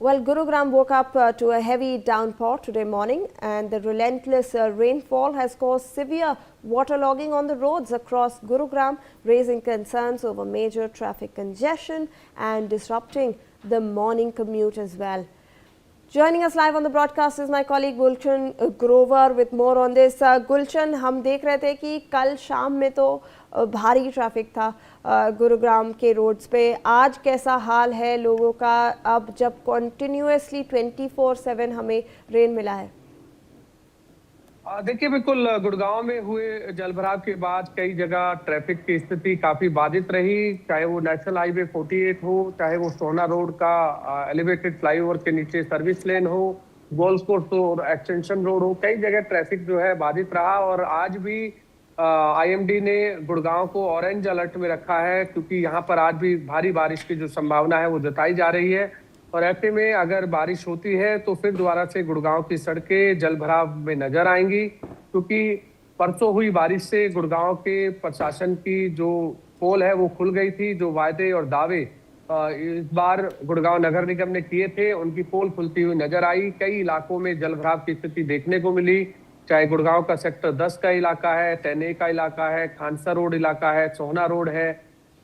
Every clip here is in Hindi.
Well, Gurugram woke up to a heavy downpour today morning, and the relentless rainfall has caused severe waterlogging on the roads across Gurugram, raising concerns over major traffic congestion and disrupting the morning commute as well. Joining us live on the broadcast is my colleague Gulshan Grover with more on this. Gulshan, हम देख रहे थे कि कल शाम में तो भारी ट्रैफिक था गुरुग्राम के रोड्स पे। आज कैसा हाल है लोगों का अब जब कंटिन्यूअसली 24/7 हमें रेन मिला है? देखिए, बिल्कुल गुड़गांव में हुए जलभराव के बाद कई जगह ट्रैफिक की स्थिति काफी बाधित रही, चाहे वो नेशनल हाईवे 48 हो, चाहे वो सोना रोड का एलिवेटेड फ्लाईओवर के नीचे सर्विस लेन हो, गोल्फ कोर्स और एक्सटेंशन रोड हो, कई जगह ट्रैफिक जो है बाधित रहा। और आज भी आईएमडी ने गुड़गांव को ऑरेंज अलर्ट में रखा है, क्योंकि यहाँ पर आज भी भारी बारिश की जो संभावना है वो जताई जा रही है। और ऐसे में अगर बारिश होती है तो फिर दोबारा से गुड़गांव की सड़कें जलभराव में नजर आएंगी, क्योंकि परसों हुई बारिश से गुड़गांव के प्रशासन की जो पोल है वो खुल गई थी। जो वायदे और दावे इस बार गुड़गांव नगर निगम ने किए थे, उनकी पोल खुलती हुई नजर आई। कई इलाकों में जलभराव की स्थिति देखने को मिली, चाहे गुड़गांव का सेक्टर 10 का इलाका है, टेने का इलाका है, खानसा रोड इलाका है, सोहना रोड है,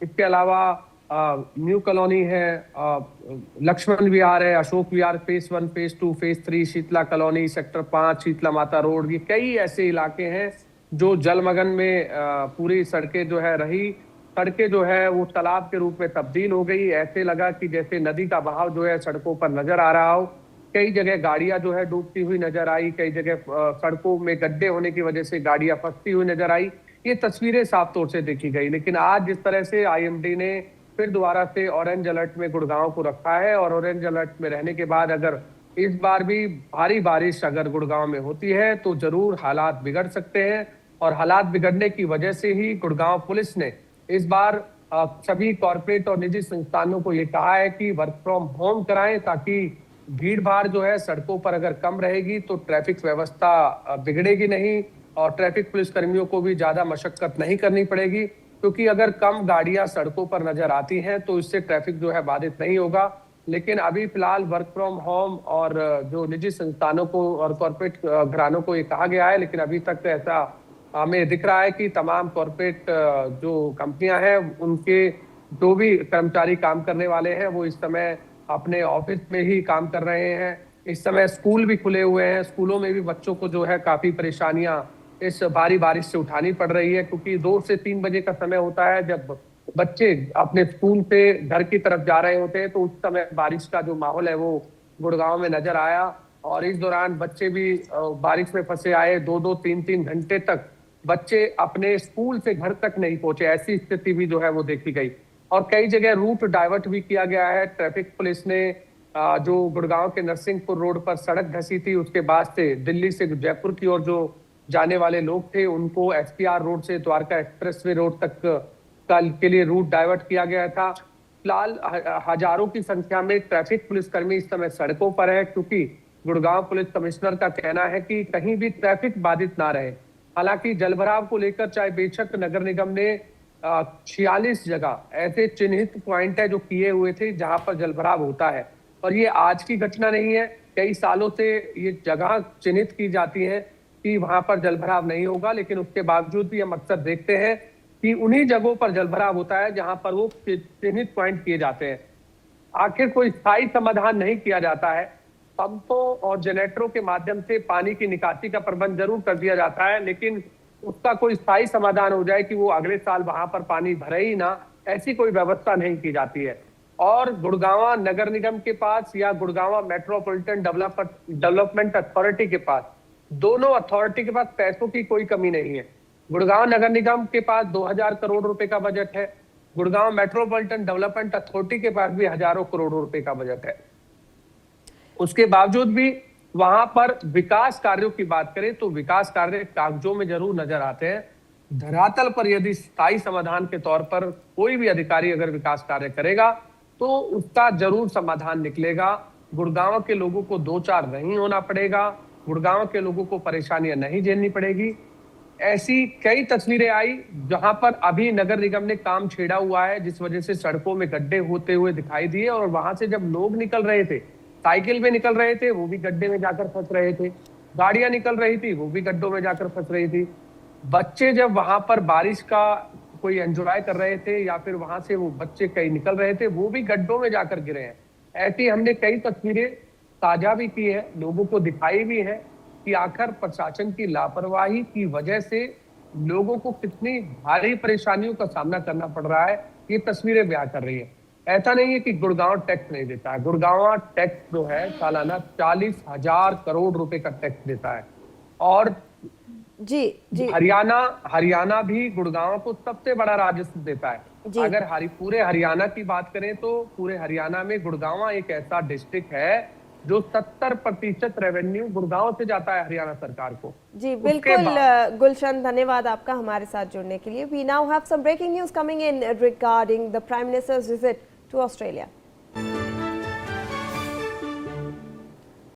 इसके अलावा न्यू कॉलोनी है, लक्ष्मण विहार है, Ashok Vihar phase 1, phase 2, phase 3, Sheetla colony, sector 5, Sheetla Mata road, ये कई ऐसे इलाके हैं जो जलमग्न में पूरी सड़कें जो है रही। सड़कें जो है वो तालाब के रूप में तब्दील हो गई। ऐसे लगा कि जैसे नदी का बहाव जो है सड़कों पर नजर आ रहा हो। कई जगह गाड़ियां जो है डूबती हुई नजर आई, कई जगह सड़कों में गड्ढे होने की वजह से गाड़ियां फंसती हुई नजर आई। ये तस्वीरें साफ तौर से देखी गई। लेकिन आज जिस तरह से आईएमडी ने फिर दोबारा से ऑरेंज अलर्ट में गुड़गांव को रखा है, और ऑरेंज अलर्ट में रहने के बाद अगर इस बार भी भारी बारिश अगर गुड़गांव में होती है तो जरूर हालात बिगड़ सकते हैं। और हालात बिगड़ने की वजह से ही गुड़गांव पुलिस ने इस बार सभी कॉर्पोरेट और निजी संस्थानों को ये कहा है कि वर्क फ्रॉम होम कराएं, ताकि भीड़ भाड़ जो है सड़कों पर अगर कम रहेगी तो ट्रैफिक व्यवस्था बिगड़ेगी नहीं, और ट्रैफिक पुलिस कर्मियों को भी ज्यादा मशक्कत नहीं करनी पड़ेगी। क्योंकि अगर कम गाड़ियां सड़कों पर नजर आती हैं तो इससे ट्रैफिक जो है बाधित नहीं होगा। लेकिन अभी फिलहाल वर्क फ्रॉम होम और जो निजी संस्थानों को और कॉर्पोरेट घरानों को ये कहा गया है, लेकिन अभी तक ऐसा हमें दिख रहा है कि तमाम कॉर्पोरेट जो कंपनियां हैं उनके जो भी कर्मचारी काम करने वाले हैं वो इस समय अपने ऑफिस में ही काम कर रहे हैं। इस समय स्कूल भी खुले हुए हैं, स्कूलों में भी बच्चों को जो है काफी परेशानियां इस भारी बारिश से उठानी पड़ रही है, क्योंकि 2 से 3 बजे का समय होता है जब बच्चे अपने स्कूल से घर की तरफ जा रहे होते हैं। तो उस समय बारिश का जो माहौल है वो गुड़गांव में नजर आया, और इस दौरान बच्चे भी बारिश में फंसे आए। 2-2, 3-3 घंटे तक बच्चे अपने स्कूल से घर तक नहीं पहुंचे, ऐसी स्थिति भी जो है वो देखी गई। और कई जगह रूट डाइवर्ट भी किया गया है। ट्रैफिक पुलिस ने जो गुड़गांव के नरसिंहपुर रोड पर सड़क धंसी थी, उसके बाद से दिल्ली से जयपुर की ओर जो जाने वाले लोग थे उनको एसपीआर रोड से द्वारका एक्सप्रेसवे रोड तक कल के लिए रूट डाइवर्ट किया गया था। फिलहाल हजारों की संख्या में ट्रैफिक पुलिसकर्मी इस समय सड़कों पर है, क्योंकि गुड़गांव पुलिस कमिश्नर का कहना है कि कहीं भी ट्रैफिक बाधित ना रहे। हालांकि जलभराव को लेकर चाहे बेशक नगर निगम ने 46 जगह ऐसे चिन्हित पॉइंट है जो किए हुए थे जहां पर जलभराव होता है, और ये आज की घटना नहीं है, कई सालों से ये जगह चिन्हित की जाती है कि वहां पर जलभराव नहीं होगा। लेकिन उसके बावजूद भी हम अक्सर देखते हैं कि उन्हीं जगहों पर जलभराव होता है जहां पर वो चिन्हित पॉइंट किए जाते हैं। आखिर कोई स्थायी समाधान नहीं किया जाता है। पंपों और जनरेटरों के माध्यम से पानी की निकासी का प्रबंध जरूर कर दिया जाता है, लेकिन उसका कोई स्थायी समाधान हो जाए कि वो अगले साल वहां पर पानी भरे ही ना, ऐसी कोई व्यवस्था नहीं की जाती है। और गुड़गांव नगर निगम के पास या गुड़गांव मेट्रोपॉलिटन डेवलपमेंट अथॉरिटी के पास, दोनों अथॉरिटी के पास पैसों की कोई कमी नहीं है। गुड़गांव नगर निगम के पास 2000 करोड़ रुपए का बजट है, गुड़गांव मेट्रोपॉलिटन डेवलपमेंट अथॉरिटी के पास भी हजारों करोड़ रुपए का बजट है। उसके बावजूद भी वहां पर विकास कार्यों की बात करें तो विकास कार्य कागजों में जरूर नजर आते हैं। धरातल पर यदि स्थायी समाधान के तौर पर कोई भी अधिकारी अगर विकास कार्य करेगा तो उसका जरूर समाधान निकलेगा। गुड़गांव के लोगों को 2-4 नहीं होना पड़ेगा, गुड़गांव के लोगों को परेशानियां नहीं झेलनी पड़ेगी। ऐसी कई तस्वीरें आई जहां पर अभी नगर निगम ने काम छेड़ा हुआ है, जिस वजह से सड़कों में गड्ढे होते हुए दिखाई दिए, और वहां से जब लोग निकल रहे थे साइकिल में निकल रहे थे वो भी गड्ढे में जाकर फंस रहे थे, गाड़ियां निकल रही थी वो भी गड्ढों में जाकर फंस रही थी। बच्चे जब वहां पर बारिश का कोई एंजॉय कर रहे थे या फिर वहां से वो बच्चे कहीं निकल रहे थे वो भी गड्ढों में जाकर गिरे हैं। ऐसी हमने कई तस्वीरें साझा भी की है, लोगों को दिखाई भी है कि आखिर प्रशासन की लापरवाही की वजह से लोगों को कितनी भारी परेशानियों का सामना करना पड़ रहा है, ये तस्वीरें बयां कर रही है। ऐसा नहीं है कि गुड़गांव टैक्स नहीं देता है, गुड़गांव टैक्स जो है सालाना 40,000 करोड़ रुपए का टैक्स देता है। और जी जी हरियाणा भी गुड़गांव को सबसे बड़ा राजस्व देता है। जी। अगर पूरे हरियाणा की बात करें तो पूरे हरियाणा में गुड़गांव एक ऐसा डिस्ट्रिक्ट है जो 70% रेवेन्यू गुड़गांव से जाता है हरियाणा सरकार को। जी बिल्कुल गुलशन, धन्यवाद आपका हमारे साथ जुड़ने के लिए। We now have some breaking news coming in regarding the prime minister's visit to Australia.